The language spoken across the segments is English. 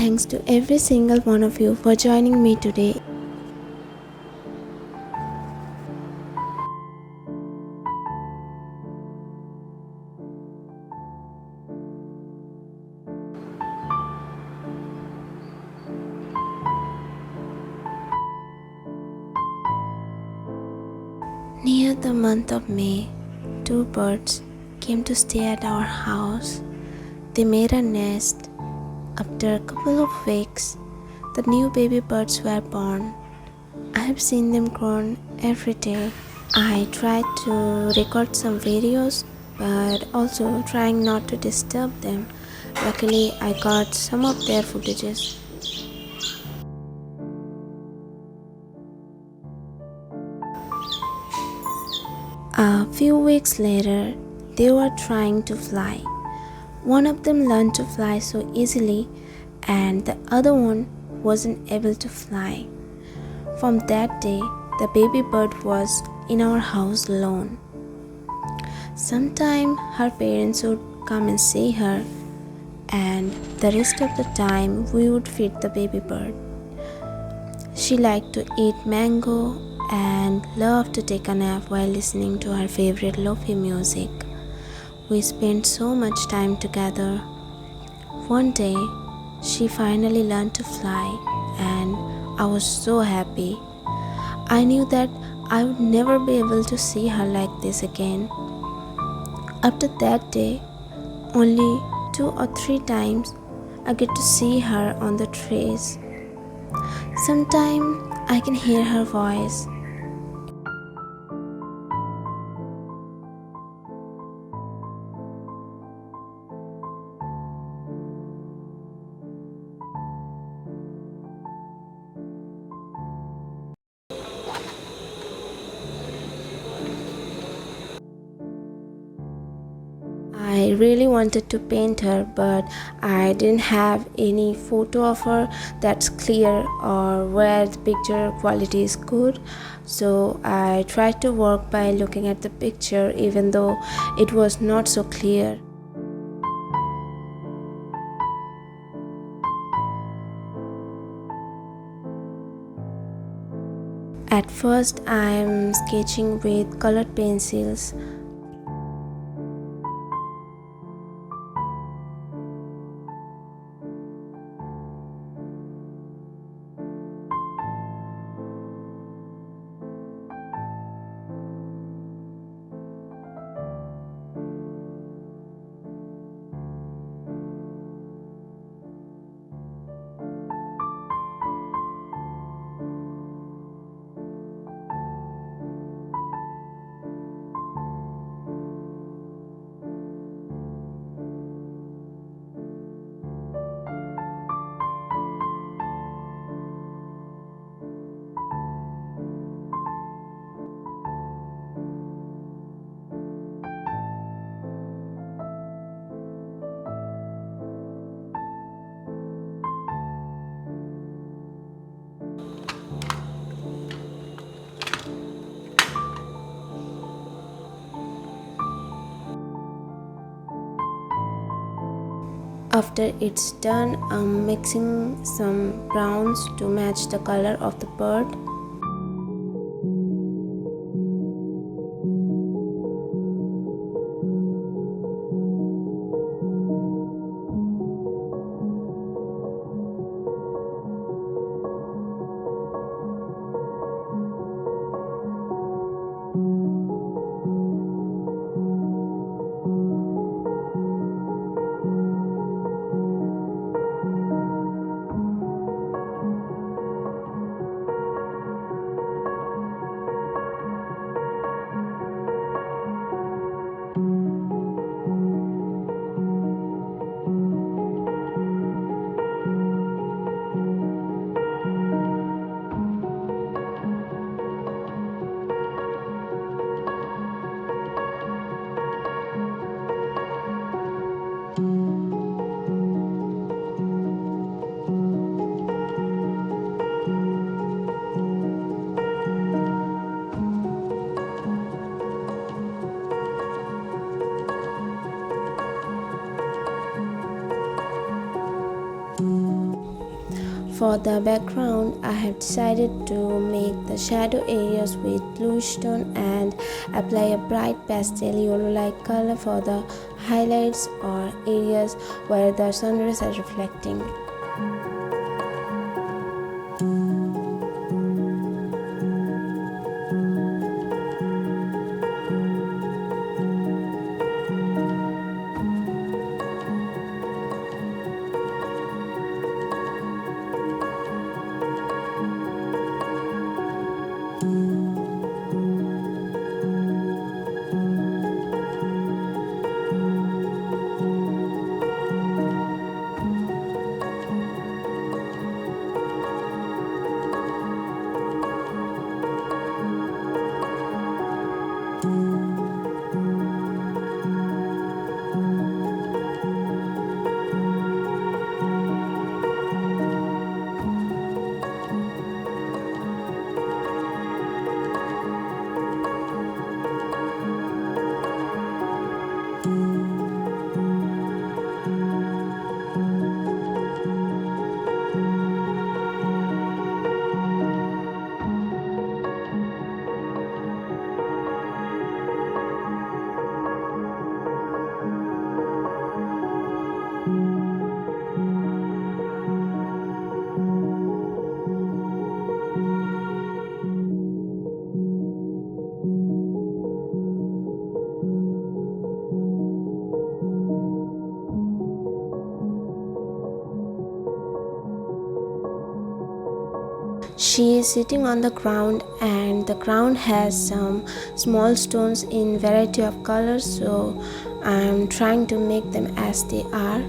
thanks to every single one of you for joining me today. Near the month of May, two birds came to stay at our house. They made a nest. After a couple of weeks, the new baby birds were born. I have seen them grown every day. I tried to record some videos, but also trying not to disturb them. Luckily, I got some of their footages. A few weeks later, they were trying to fly. One of them learned to fly so easily, and the other one wasn't able to fly. From that day, the baby bird was in our house alone. Sometime her parents would come and see her, and the rest of the time we would feed the baby bird. She liked to eat mango and loved to take a nap while listening to her favorite lofi music. We spent so much time together. One day, she finally learned to fly, and I was so happy. I knew that I would never be able to see her like this again. After that day, only 2 or 3 times I get to see her on the trees. Sometimes I can hear her voice. I really wanted to paint her, but I didn't have any photo of her that's clear or where the picture quality is good. So I tried to work by looking at the picture even though it was not so clear. At first I am sketching with colored pencils. After it's done, I'm mixing some browns to match the color of the bird. For the background, I have decided to make the shadow areas with bluish tone and apply a bright pastel yellow-like color for the highlights or areas where the sunrays are reflecting. She is sitting on the ground and the ground has some small stones in variety of colors, so I am trying to make them as they are.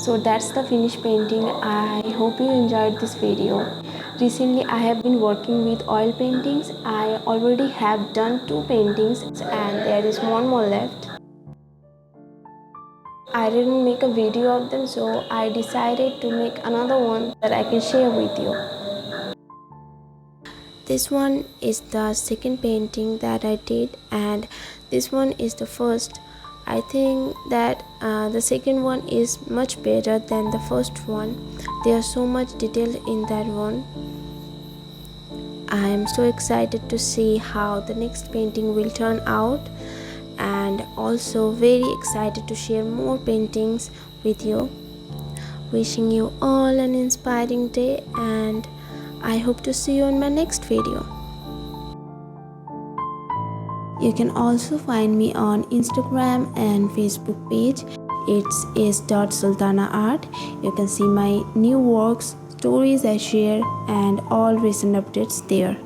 So that's the finished painting. I hope you enjoyed this video. Recently I have been working with oil paintings. I already have done 2 paintings and there is one more left. I didn't make a video of them, so I decided to make another one that I can share with you. This one is the second painting that I did and this one is the first. I think that the second one is much better than the first one. There's so much detail in that one. I am so excited to see how the next painting will turn out, and also very excited to share more paintings with you. Wishing you all an inspiring day, and I hope to see you in my next video. You can also find me on Instagram and Facebook page. It's s.sultanaart. You can see my new works, stories I share, and all recent updates there.